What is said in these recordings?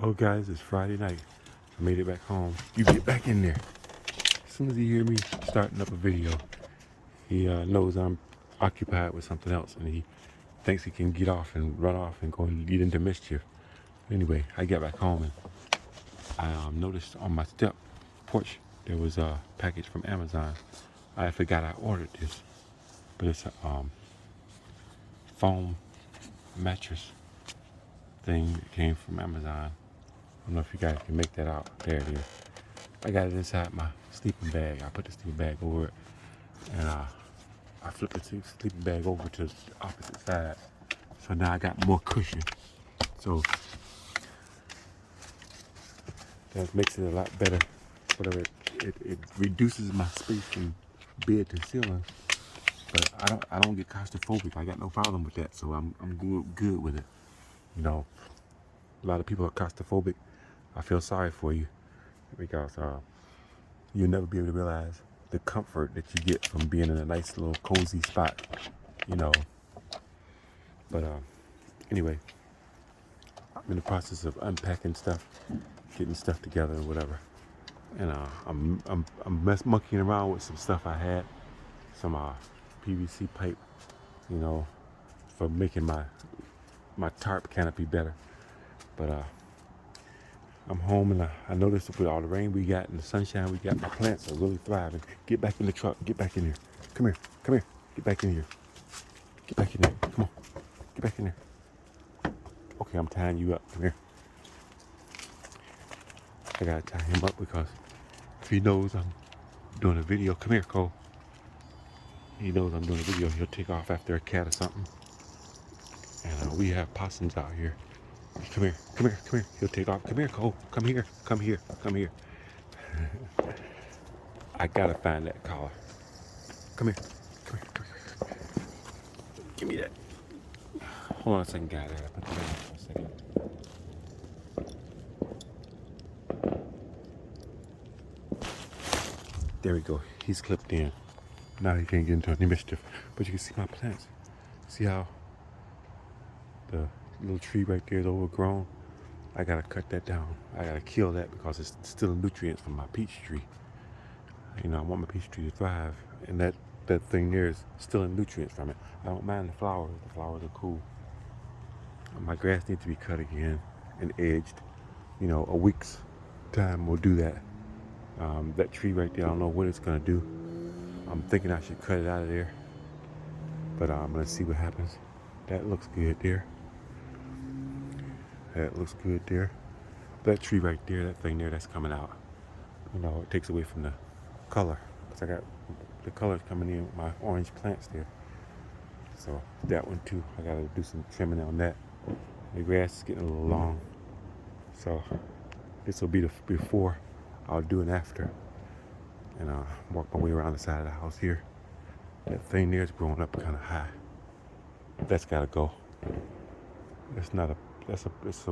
Well, guys, it's Friday night. I made it back home. You get back in there. As soon as he hear me starting up a video, he knows I'm occupied with something else, and he thinks he can get off and run off and go and lead into mischief. Anyway, I got back home and I noticed on my step porch there was a package from Amazon. I forgot I ordered this, but it's a foam mattress thing that came from Amazon. I don't know if you guys can make that out. There it is. I got it inside my sleeping bag. I put the sleeping bag over it, and I flipped the sleeping bag over to the opposite side. So now I got more cushion. So that makes it a lot better. Whatever, it reduces my space from bed to ceiling. But I don't get claustrophobic. I got no problem with that. So I'm good with it. You know, a lot of people are claustrophobic. I feel sorry for you because you'll never be able to realize the comfort that you get from being in a nice little cozy spot, you know. But anyway, I'm in the process of unpacking stuff, getting stuff together and whatever. And I'm monkeying around with some stuff I had, some PVC pipe, you know, for making my tarp canopy better. But I'm home and I noticed with all the rain we got and the sunshine we got, my plants are really thriving. Get back in the truck. Get back in here. Come here. Come here. Get back in here. Get back in there. Come on. Get back in there. Okay, I'm tying you up. Come here. I gotta tie him up because if he knows I'm doing a video, come here, Cole. He knows I'm doing a video. He'll take off after a cat or something. And we have possums out here. Come here. Come here. Come here. He'll take off. Come here, Cole. Come here. Come here. Come here. I gotta find that collar. Come here. Come here. Come here. Give me that. Hold on a second, guys. I gotta put that on for a second. There we go. He's clipped in. Now he can't get into any mischief. But you can see my plants. See how the little tree right there is overgrown? I gotta cut that down. I gotta kill that because it's still nutrients from my peach tree. You know, I want my peach tree to thrive, and that thing there is still in nutrients from it. I don't mind the flowers. The flowers are cool. My grass needs to be cut again and edged. You know, a week's time will do that. That tree right there, I don't know what it's gonna do. I'm thinking I should cut it out of there, but I'm gonna see what happens. That looks good there. That looks good there. That tree right there, that thing there, that's coming out. You know, it takes away from the color. Because I got the colors coming in with my orange plants there. So that one too, I gotta do some trimming on that. The grass is getting a little long. So this will be the before. I'll do an after. And walk my way around the side of the house here. That thing there is growing up kind of high. That's gotta go. It's not a, it's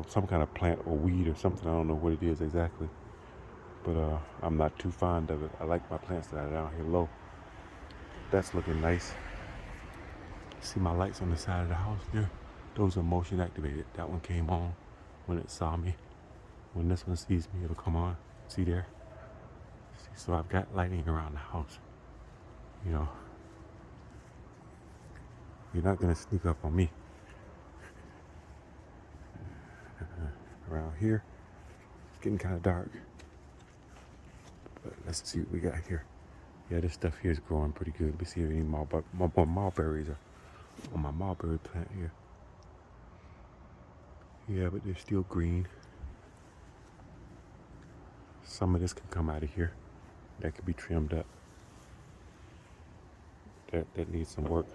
some kind of plant or weed or something. I don't know what it is exactly. But I'm not too fond of it. I like my plants that are down here low. That's looking nice. See my lights on the side of the house there? Those are motion activated. That one came on when it saw me. When this one sees me, it'll come on. See there? See, so I've got lighting around the house. You know, you're not gonna sneak up on me. Around here, it's getting kind of dark. But let's see what we got here. Yeah, this stuff here is growing pretty good. Let me see if any more mulberries are on my mulberry plant here. Yeah, but they're still green. Some of this can come out of here. That could be trimmed up. That needs some work.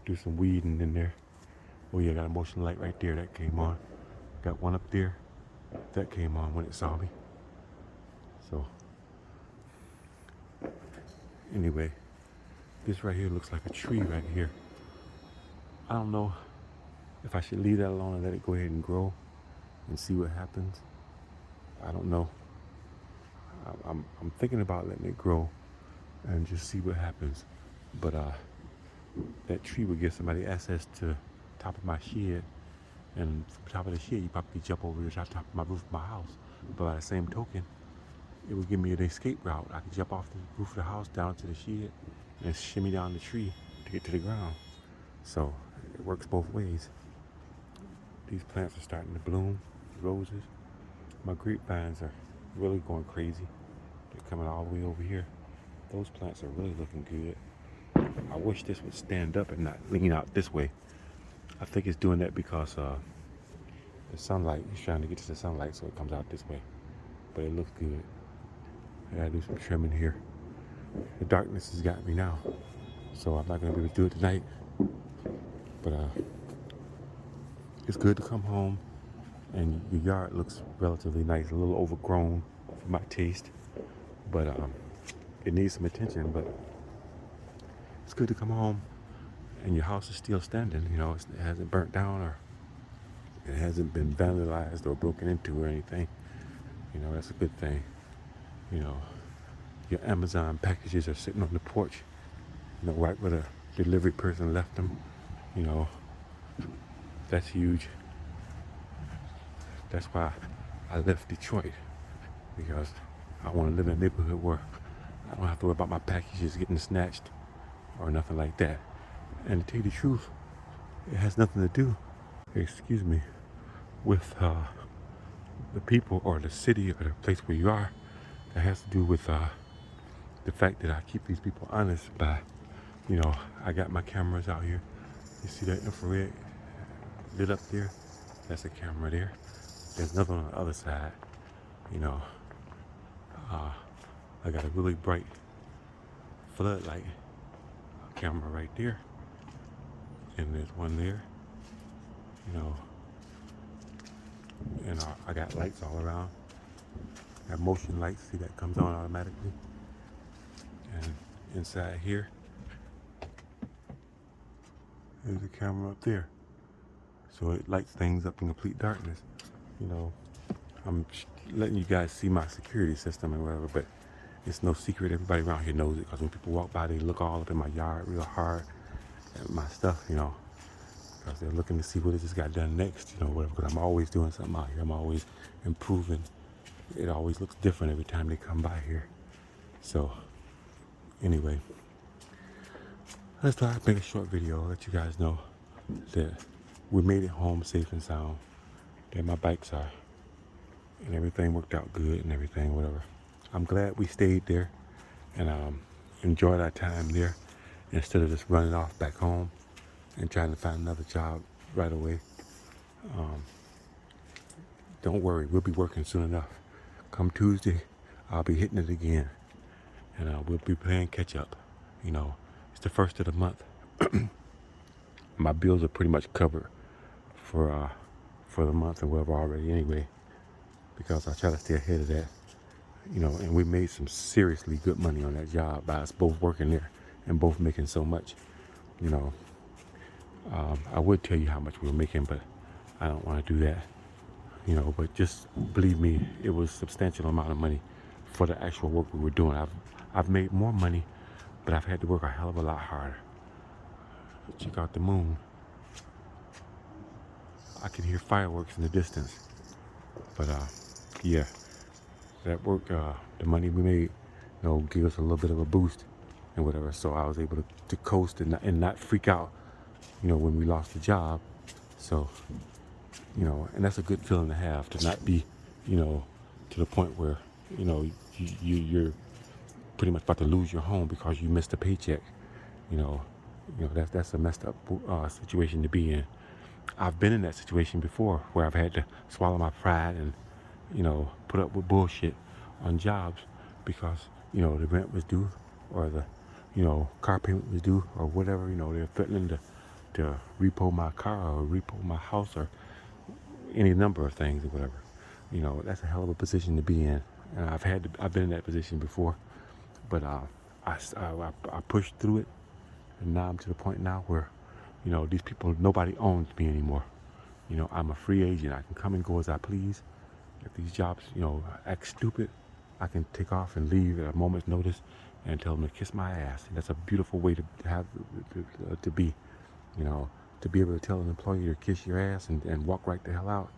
Do some weeding in there. Oh yeah, got a motion light right there that came on. Got one up there that came on when it saw me. So anyway, this right here looks like a tree right here. I don't know if I should leave that alone and let it go ahead and grow and see what happens. I don't know. I'm thinking about letting it grow and just see what happens. But that tree would give somebody access to the top of my shed And from the top of the shed, you probably could jump over the top of my roof of my house. But by the same token, it would give me an escape route. I could jump off the roof of the house down to the shed and shimmy down the tree to get to the ground. So it works both ways. These plants are starting to bloom, roses. My grapevines are really going crazy. They're coming all the way over here. Those plants are really looking good. I wish this would stand up and not lean out this way. I think it's doing that because the sunlight, he's trying to get to the sunlight so it comes out this way. But it looks good. I gotta do some trimming here. The darkness has got me now, so I'm not gonna be able to do it tonight. But it's good to come home, and your yard looks relatively nice, a little overgrown for my taste, but it needs some attention. But it's good to come home, and your house is still standing. You know, it hasn't burnt down or it hasn't been vandalized or broken into or anything. You know, that's a good thing. You know, your Amazon packages are sitting on the porch, you know, right where the delivery person left them. You know, that's huge. That's why I left Detroit, because I want to live in a neighborhood where I don't have to worry about my packages getting snatched or nothing like that. And to tell you the truth, it has nothing to do, excuse me, with the people or the city or the place where you are. That has to do with the fact that I keep these people honest by, you know, I got my cameras out here. You see that infrared lit up there? That's a camera there. There's another one on the other side. You know, I got a really bright floodlight camera right there. And there's one there. You know, and I got lights all around. I have motion lights, see that comes on automatically. And inside here, there's a camera up there. So it lights things up in complete darkness. You know, I'm letting you guys see my security system and whatever, but it's no secret. Everybody around here knows it, because when people walk by, they look all up in my yard real hard at my stuff, you know, because they're looking to see what this got done next, you know, whatever, because I'm always doing something out here. I'm always improving. It always looks different every time they come by here. So anyway, let's try to make a short video, let you guys know that we made it home safe and sound. There my bikes are, and everything worked out good and everything, whatever. I'm glad we stayed there and enjoyed our time there instead of just running off back home and trying to find another job right away. Don't worry, we'll be working soon enough. Come Tuesday, I'll be hitting it again, and we'll be playing catch up. You know, it's the first of the month. My bills are pretty much covered for the month and whatever already anyway, because I try to stay ahead of that. You know, and we made some seriously good money on that job by us both working there and both making so much. You know, I would tell you how much we were making, but I don't want to do that. You know, but just believe me, it was a substantial amount of money for the actual work we were doing. I've made more money, but I've had to work a hell of a lot harder. Check out the moon. I can hear fireworks in the distance. But yeah, that work, the money we made, you know, gave us a little bit of a boost and whatever. So I was able to coast and not freak out, you know, when we lost the job. So, you know, and that's a good feeling to have, to not be, you know, to the point where, you know, you're pretty much about to lose your home because you missed a paycheck. You know, that's a messed up situation to be in. I've been in that situation before where I've had to swallow my pride and, you know, put up with bullshit on jobs because, you know, the rent was due or the, you know, car payment was due or whatever. You know, they're threatening to repo my car or repo my house or any number of things or whatever. You know, that's a hell of a position to be in. And I've been in that position before, but I pushed through it, and now I'm to the point now where, you know, these people, nobody owns me anymore. You know, I'm a free agent. I can come and go as I please. If these jobs, you know, act stupid, I can take off and leave at a moment's notice and tell them to kiss my ass. And that's a beautiful way to have to be. You know, to be able to tell an employee to kiss your ass and walk right the hell out,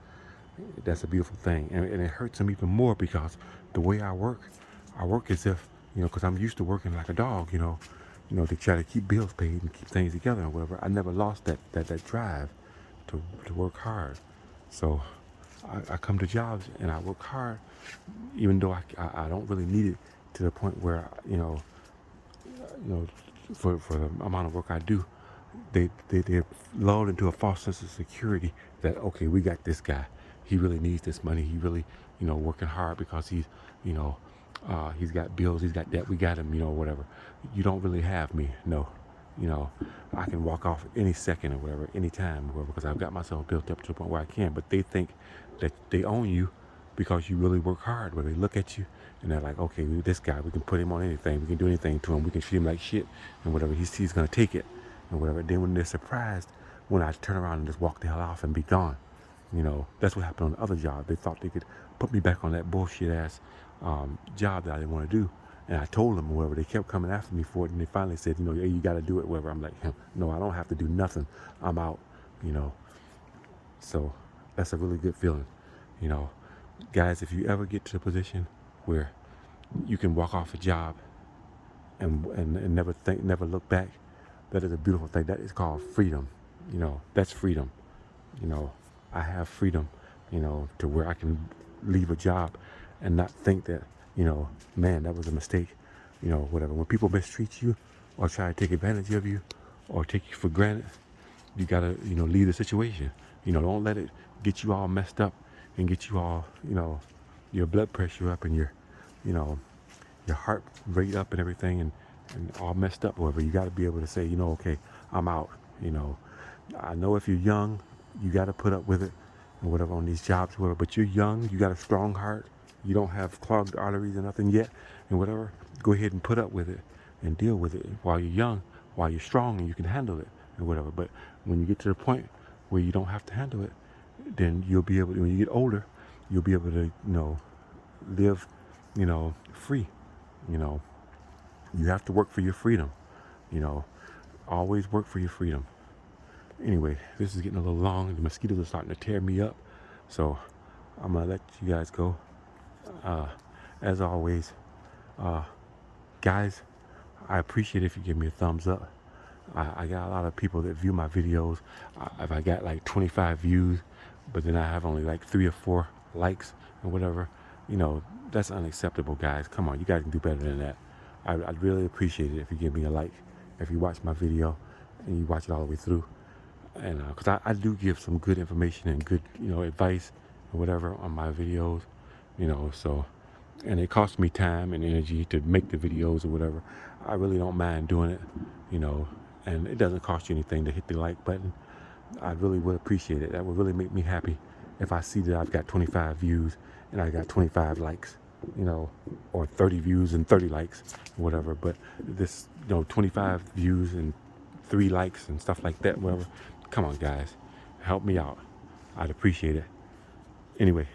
that's a beautiful thing. And it hurts them even more because the way I work as if, because I'm used to working like a dog, to try to keep bills paid and keep things together and whatever. I never lost that drive to work hard. So I come to jobs and I work hard, even though I don't really need it to the point where, for the amount of work I do, they're lulled into a false sense of security that, okay, we got this guy. He really needs this money. He really, working hard because he's got bills, he's got debt. We got him, whatever. You don't really have me. No, I can walk off any second or whatever, any time, whatever, because I've got myself built up to the point where I can. But they think that they own you because you really work hard. Where they look at you and they're like, okay, this guy, we can put him on anything. We can do anything to him. We can treat him like shit and whatever. He's going to take it and whatever. Then when they're surprised, when I turn around and just walk the hell off and be gone, that's what happened on the other job. They thought they could put me back on that bullshit ass job that I didn't want to do. And I told them whatever. They kept coming after me for it, and they finally said, hey, you got to do it, whatever. I'm like, no, I don't have to do nothing. I'm out, So that's a really good feeling, Guys, if you ever get to a position where you can walk off a job and never look back, that is a beautiful thing. That is called freedom. That's freedom. I have freedom, to where I can leave a job and not think that, man, that was a mistake, whatever. When people mistreat you or try to take advantage of you or take you for granted, you gotta, leave the situation. Don't let it get you all messed up and get you all, your blood pressure up and your heart rate up and everything and all messed up, whatever. You gotta be able to say, okay, I'm out. I know if you're young, you gotta put up with it and whatever on these jobs, whatever. But you're young, you got a strong heart, you don't have clogged arteries or nothing yet, and whatever. Go ahead and put up with it and deal with it while you're young, while you're strong and you can handle it and whatever. But when you get to the point where you don't have to handle it, then you'll be able to, when you get older, you'll be able to, live, free. You have to work for your freedom, always work for your freedom. Anyway, this is getting a little long. The mosquitoes are starting to tear me up. So I'm going to let you guys go. As always, guys, I appreciate if you give me a thumbs up. I got a lot of people that view my videos. If I got like 25 views, but then I have only like 3 or 4 likes and whatever, that's unacceptable, guys. Come on, you guys can do better than that. I'd really appreciate it if you give me a like, if you watch my video and you watch it all the way through. And because I do give some good information and good, advice or whatever on my videos, so, and it costs me time and energy to make the videos or whatever. I really don't mind doing it, and it doesn't cost you anything to hit the like button. I really would appreciate it. That would really make me happy if I see that I've got 25 views and I got 25 likes, or 30 views and 30 likes, whatever. But this, 25 views and 3 likes and stuff like that, whatever. Come on, guys, help me out. I'd appreciate it. Anyway.